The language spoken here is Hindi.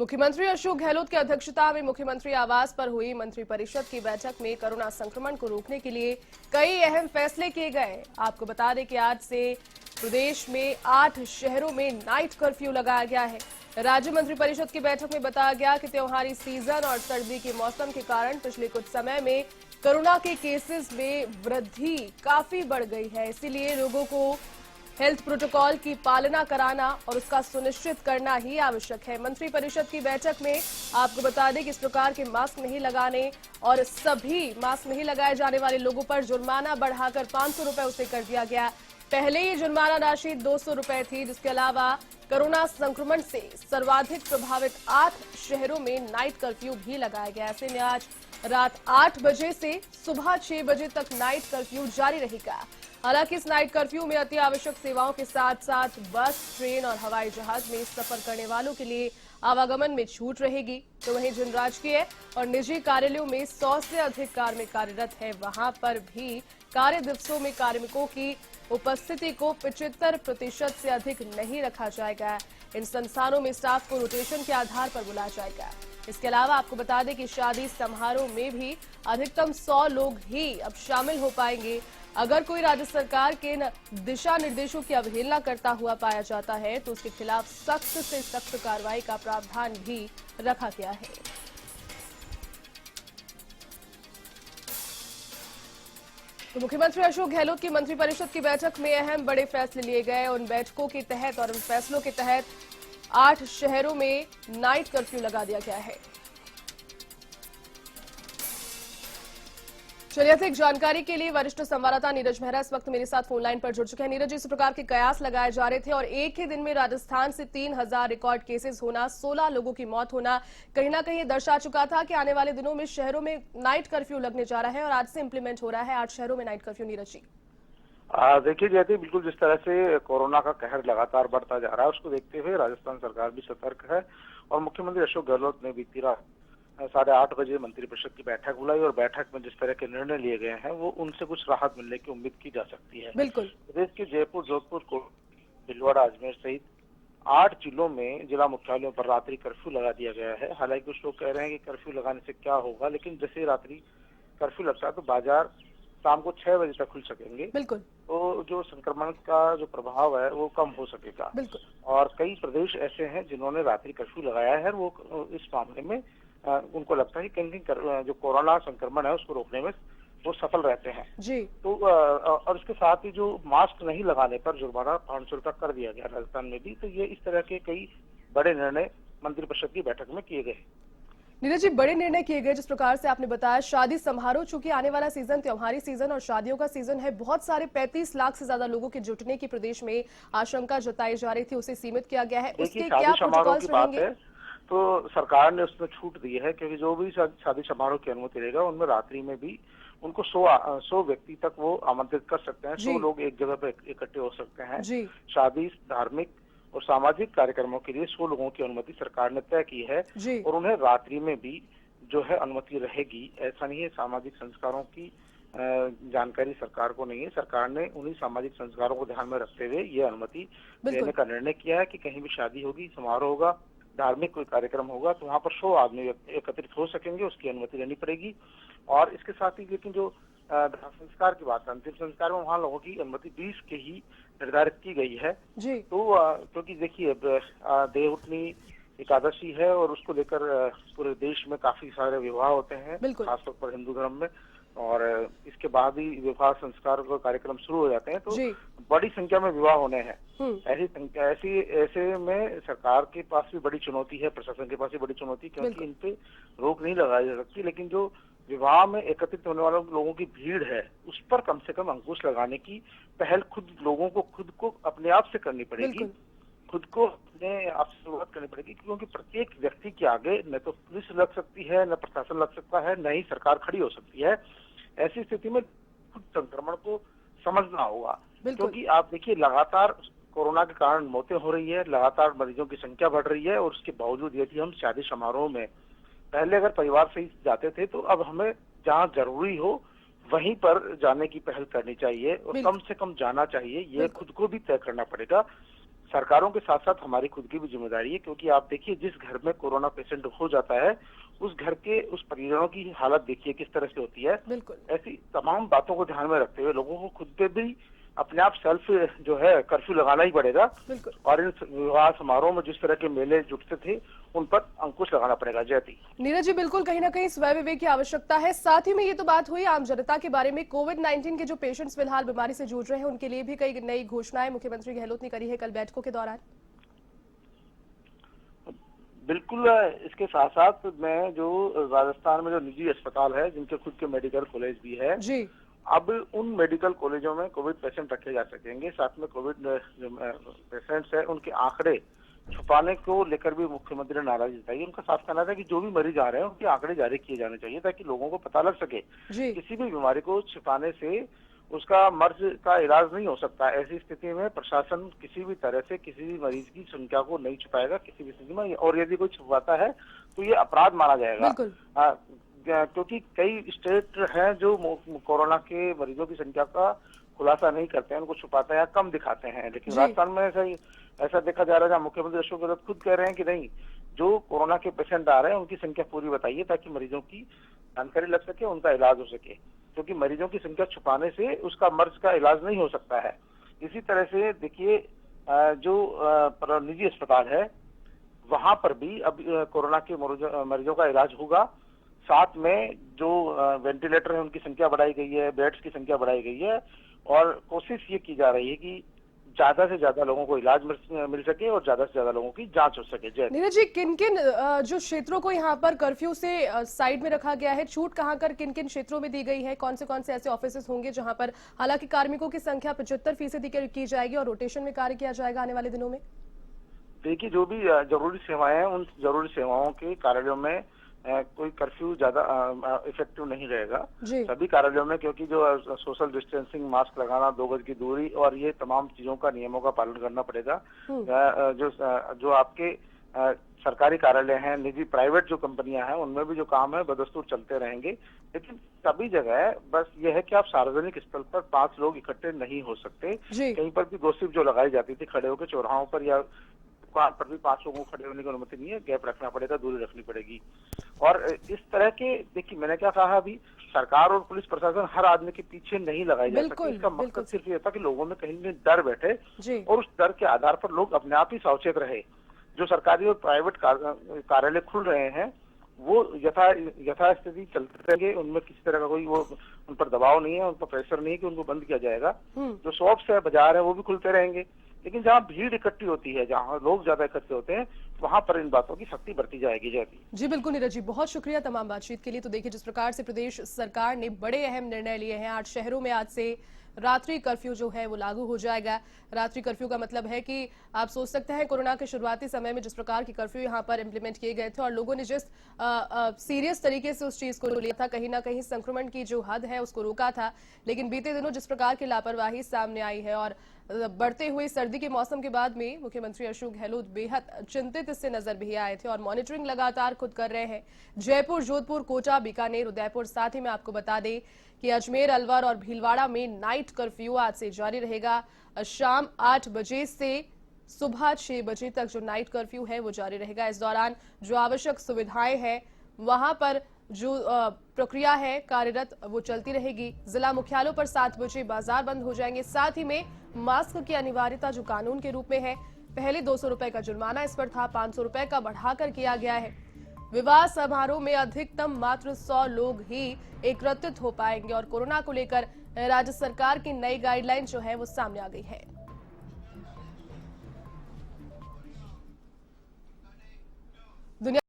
मुख्यमंत्री अशोक गहलोत की अध्यक्षता में मुख्यमंत्री आवास पर हुई मंत्रिपरिषद की बैठक में कोरोना संक्रमण को रोकने के लिए कई अहम फैसले किए गए। आपको बता दें कि आज से प्रदेश में 8 शहरों में नाइट कर्फ्यू लगाया गया है। राज्य मंत्रिपरिषद की बैठक में बताया गया कि त्योहारी सीजन और सर्दी के मौसम के कारण पिछले कुछ समय में कोरोना के केसेस में वृद्धि काफी बढ़ गई है, इसीलिए लोगों को हेल्थ प्रोटोकॉल की पालना कराना और उसका सुनिश्चित करना ही आवश्यक है। मंत्रिपरिषद की बैठक में आपको बता दें कि इस प्रकार के मास्क नहीं लगाने और सभी मास्क नहीं लगाए जाने वाले लोगों पर जुर्माना बढ़ाकर 500 रुपए उसे कर दिया गया। पहले ही जुर्माना राशि 200 रुपए थी। जिसके अलावा कोरोना संक्रमण से सर्वाधिक प्रभावित 8 शहरों में नाइट कर्फ्यू भी लगाया गया। ऐसे में आज रात 8 बजे से सुबह 6 बजे तक नाइट कर्फ्यू जारी रहेगा। हालांकि इस नाइट कर्फ्यू में अति आवश्यक सेवाओं के साथ साथ बस, ट्रेन और हवाई जहाज में सफर करने वालों के लिए आवागमन में छूट रहेगी। तो वहीं जिन राजकीय और निजी कार्यालयों में 100 से अधिक कार्मिक कार्यरत है, वहां पर भी कार्य दिवसों में कार्मिकों की उपस्थिति को 75% से अधिक नहीं रखा जाएगा। इन संस्थानों में स्टाफ को रोटेशन के आधार पर बुलाया जाएगा। इसके अलावा आपको बता दें कि शादी समारोह में भी अधिकतम 100 लोग ही अब शामिल हो पाएंगे। अगर कोई राज्य सरकार के दिशा निर्देशों की अवहेलना करता हुआ पाया जाता है तो उसके खिलाफ सख्त से सख्त कार्रवाई का प्रावधान भी रखा गया है। तो मुख्यमंत्री अशोक गहलोत की मंत्रिपरिषद की बैठक में अहम बड़े फैसले लिए गए। उन बैठकों के तहत और उन फैसलों के तहत 8 शहरों में नाइट कर्फ्यू लगा दिया गया है। चलिए अधिक जानकारी के लिए वरिष्ठ संवाददाता नीरज मेहरा इस वक्त मेरे साथ फोन लाइन पर जुड़ चुके हैं। नीरज, इस प्रकार के कयास लगाए जा रहे थे और एक ही दिन में राजस्थान से 3000 रिकॉर्ड केसेस होना, 16 लोगों की मौत होना कहीं ना कहीं दर्शा चुका था कि आने वाले दिनों में शहरों में नाइट कर्फ्यू लगने जा रहा है और आज से इंप्लीमेंट हो रहा है 8 शहरों में नाइट कर्फ्यू। नीरज जी, देखिए जयती, बिल्कुल जिस तरह से कोरोना का कहर लगातार बढ़ता जा रहा है उसको देखते हुए राजस्थान सरकार भी सतर्क है और मुख्यमंत्री अशोक गहलोत ने बीती रात 8:30 बजे मंत्रिपरिषद की बैठक बुलाई और बैठक में जिस तरह के निर्णय लिए गए हैं वो उनसे कुछ राहत मिलने की उम्मीद की जा सकती है। बिल्कुल। प्रदेश के जयपुर, जोधपुर, भीलवाड़ा, अजमेर सहित 8 जिलों में जिला मुख्यालयों पर रात्रि कर्फ्यू लगा दिया गया है। हालांकि कुछ लोग कह रहे हैं कि कर्फ्यू लगाने से क्या होगा, लेकिन जैसे रात्रि कर्फ्यू लगता है तो बाजार शाम को 6 बजे तक खुल सकेंगे। बिल्कुल। तो जो संक्रमण का जो प्रभाव है वो कम हो सकेगा। बिल्कुल। और कई प्रदेश ऐसे हैं जिन्होंने रात्रि कर्फ्यू लगाया है, वो इस मामले में उनको लगता है कि कहीं जो कोरोना संक्रमण है उसको रोकने में वो सफल रहते हैं जी। तो और इसके साथ ही जो मास्क नहीं लगाने पर जुर्माना 500 रुपया कर दिया गया राजस्थान में भी। तो ये इस तरह के कई बड़े निर्णय मंत्रिपरिषद की बैठक में किए गए। नीरज जी, बड़े निर्णय किए गए। जिस प्रकार से आपने बताया शादी समारोह, चूंकि आने वाला सीजन त्योहारी सीजन और शादियों का सीजन है, बहुत सारे 35 लाख से ज्यादा लोगों के जुटने की प्रदेश में आशंका जताई जा रही थी, उसे सीमित किया गया है। उसके क्या प्रोटोकॉल्स रहेंगे? तो सरकार ने उसमें छूट दी है क्योंकि जो भी शादी समारोह की अनुमति रहेगा उनमें रात्रि में भी उनको 100 व्यक्ति तक वो आमंत्रित कर सकते हैं। 100 लोग एक जगह पे इकट्ठे हो सकते हैं। शादी, धार्मिक और सामाजिक कार्यक्रमों के लिए 100 लोगों की अनुमति सरकार ने तय की है और उन्हें रात्रि में भी जो है अनुमति रहेगी। ऐसा नहीं है सामाजिक संस्कारों की जानकारी सरकार को नहीं है। सरकार ने उन्हीं सामाजिक संस्कारों को ध्यान में रखते हुए ये अनुमति देने का निर्णय किया है कि कहीं भी शादी होगी, समारोह होगा, धार्मिक कोई कार्यक्रम होगा तो वहाँ पर 100 आदमी एकत्रित हो सकेंगे, उसकी अनुमति लेनी पड़ेगी। और इसके साथ ही लेकिन जो संस्कार की बात है, अंतिम संस्कार में वहाँ लोगों की अनुमति 20 के ही निर्धारित की गई है जी। तो क्योंकि देखिए देवउठनी एकादशी है और उसको लेकर पूरे देश में काफी सारे विवाह होते हैं, खासतौर पर हिंदू धर्म में, और इसके बाद ही विवाह संस्कार का कार्यक्रम शुरू हो जाते हैं। तो बड़ी संख्या में विवाह होने हैं। ऐसे में सरकार के पास भी बड़ी चुनौती है, प्रशासन के पास भी बड़ी चुनौती, क्योंकि इन पे रोक नहीं लगाई जा सकती। लेकिन जो विवाह में एकत्रित होने वाले लोगों की भीड़ है उस पर कम से कम अंकुश लगाने की पहल लोगों को खुद को अपने आप से करनी पड़ेगी, खुद को अपने आप से शुरुआत करनी पड़ेगी। क्योंकि प्रत्येक व्यक्ति के आगे न तो पुलिस लग सकती है, न प्रशासन लग सकता है, न ही सरकार खड़ी हो सकती है। ऐसी स्थिति में खुद संक्रमण को समझना होगा, क्योंकि आप देखिए लगातार कोरोना के कारण मौतें हो रही है, लगातार मरीजों की संख्या बढ़ रही है और उसके बावजूद यदि हम शादी समारोह में पहले अगर परिवार से ही जाते थे तो अब हमें जहाँ जरूरी हो वहीं पर जाने की पहल करनी चाहिए और कम से कम जाना चाहिए। ये खुद को भी तय करना पड़ेगा। सरकारों के साथ साथ हमारी खुद की भी जिम्मेदारी है, क्योंकि आप देखिए जिस घर में कोरोना पेशेंट हो जाता है उस घर के उस परिजनों की हालत देखिए किस तरह से होती है। बिल्कुल। ऐसी तमाम बातों को ध्यान में रखते हुए लोगों को खुद पे भी अपने आप सेल्फ जो है कर्फ्यू लगाना ही पड़ेगा, और इन विवाह समारोह में जिस तरह के मेले जुटते थे उन पर अंकुश लगाना पड़ेगा। जयती नीरज जी, बिल्कुल कहीं ना कहीं स्वयं विवेक की आवश्यकता है। साथ ही में ये तो बात हुई आम जनता के बारे में। कोविड-19 के जो पेशेंट्स फिलहाल बीमारी से जूझ रहे हैं उनके लिए भी कई नई घोषणाएं मुख्यमंत्री गहलोत ने करी है कल बैठकों के दौरान। बिल्कुल, इसके साथ साथ मैं जो राजस्थान में जो निजी अस्पताल है जिनके खुद के मेडिकल कॉलेज भी है जी, अब उन मेडिकल कॉलेजों में कोविड पेशेंट रखे जा सकेंगे। साथ में कोविड पेशेंट्स है उनके आंकड़े छुपाने को लेकर भी मुख्यमंत्री ने नाराजगी जताई। उनका साफ कहना था कि जो भी मरीज आ रहे हैं उनके आंकड़े जारी किए जाने चाहिए ताकि लोगों को पता लग सके। किसी भी बीमारी को छिपाने से उसका मर्ज का इलाज नहीं हो सकता। ऐसी स्थिति में प्रशासन किसी भी तरह से किसी भी मरीज की संख्या को नहीं छुपाएगा किसी भी स्थिति में, और यदि कोई छुपाता है तो ये अपराध माना जाएगा। क्योंकि कई स्टेट हैं जो कोरोना के मरीजों की संख्या का खुलासा नहीं करते हैं, उनको छुपाते हैं या कम दिखाते हैं, लेकिन राजस्थान में ऐसा देखा जा रहा है जहाँ मुख्यमंत्री अशोक गहलोत खुद कह रहे हैं कि नहीं, जो कोरोना के पेशेंट आ रहे हैं उनकी संख्या पूरी बताइए ताकि मरीजों की जानकारी लग सके, उनका इलाज हो सके, क्योंकि मरीजों की संख्या छुपाने से उसका मर्ज का इलाज नहीं हो सकता है। इसी तरह से देखिए जो निजी अस्पताल है वहां पर भी अब कोरोना के मरीजों का इलाज होगा। साथ में जो वेंटिलेटर है उनकी संख्या बढ़ाई गई है, बेड्स की संख्या बढ़ाई गई है, और कोशिश ये की जा रही है कि ज्यादा से ज्यादा लोगों को इलाज मिल सके और ज्यादा से ज्यादा लोगों की जांच हो सके। नीरज जी, किन किन जो क्षेत्रों को यहाँ पर कर्फ्यू से साइड में रखा गया है, छूट कहाँ कर किन किन क्षेत्रों में दी गई है, कौन से ऐसे ऑफिस होंगे जहाँ पर हालांकि कार्मिकों की संख्या 75% की जाएगी और रोटेशन में कार्य किया जाएगा आने वाले दिनों में? देखिए जो भी जरूरी सेवाएं हैं उन जरूरी सेवाओं के कार्यालयों में कोई कर्फ्यू ज्यादा इफेक्टिव नहीं रहेगा सभी कार्यालयों में, क्योंकि जो सोशल डिस्टेंसिंग, मास्क लगाना, 2 गज की दूरी और ये तमाम चीजों का नियमों का पालन करना पड़ेगा। जो आपके सरकारी कार्यालय हैं, निजी प्राइवेट जो कंपनियां हैं उनमें भी जो काम है बदस्तूर चलते रहेंगे, लेकिन सभी जगह बस ये है कि आप सार्वजनिक स्थल पर 5 लोग इकट्ठे नहीं हो सकते। कहीं पर भी गॉसिप जो लगाई जाती थी खड़े होकर चौराहों पर या दुकान पर भी 5 लोगों को खड़े होने की अनुमति नहीं है, गैप रखना पड़ेगा, दूरी रखनी पड़ेगी। और इस तरह के देखिए मैंने क्या कहा अभी, सरकार और पुलिस प्रशासन हर आदमी के पीछे नहीं लगाई जा सकती। इसका मकसद सिर्फ ये था कि लोगों में कहीं न डर बैठे और उस डर के आधार पर लोग अपने आप ही सावचेत रहे। जो सरकारी और प्राइवेट कार्यालय खुल रहे हैं वो यथास्थिति चलते रहेंगे, उनमें किसी तरह का कोई वो उन पर दबाव नहीं है, उन पर प्रेशर नहीं है कि उनको बंद किया जाएगा। जो शॉप्स है, बाजार है वो भी खुलते रहेंगे, लेकिन जहाँ भीड़ इकट्ठी होती है, जहाँ लोग ज्यादा इकट्ठे होते हैं वहां पर इन बातों की सख्ती बरती जाएगी। जी बिल्कुल नीरज जी, बहुत शुक्रिया तमाम बातचीत के लिए। तो देखिए जिस प्रकार से प्रदेश सरकार ने बड़े अहम निर्णय लिए हैं, 8 शहरों में आज से रात्रि कर्फ्यू जो है वो लागू हो जाएगा। रात्रि कर्फ्यू का मतलब है कि आप सोच सकते हैं कोरोना के शुरुआती समय में जिस प्रकार की कर्फ्यू यहाँ पर इंप्लीमेंट किए गए थे और लोगों ने जिस सीरियस तरीके से उस चीज को लिया था, कहीं ना कहीं संक्रमण की जो हद है उसको रोका था, लेकिन बीते दिनों जिस प्रकार की लापरवाही सामने आई है और बढ़ते हुए सर्दी के मौसम के बाद में मुख्यमंत्री अशोक गहलोत बेहद चिंतित इससे नजर भी आए थे और मॉनिटरिंग लगातार खुद कर रहे हैं। जयपुर, जोधपुर, कोटा, बीकानेर, उदयपुर, साथ ही में आपको बता दें कि अजमेर, अलवर और भीलवाड़ा में नाइट कर्फ्यू आज से जारी रहेगा। शाम 8 बजे से सुबह 6 बजे तक जो नाइट कर्फ्यू है वो जारी रहेगा। इस दौरान जो आवश्यक सुविधाएं हैं वहां पर जो प्रक्रिया है कार्यरत वो चलती रहेगी। जिला मुख्यालयों पर 7 बजे बाजार बंद हो जाएंगे। साथ ही में मास्क की अनिवार्यता जो कानून के रूप में है, पहले 200 रुपए का जुर्माना इस पर था, 500 रुपए का बढ़ाकर किया गया है। विवाह समारोह में अधिकतम मात्र 100 लोग ही एकत्रित हो पाएंगे और कोरोना को लेकर राज्य सरकार की नई गाइडलाइन जो है वो सामने आ गई है।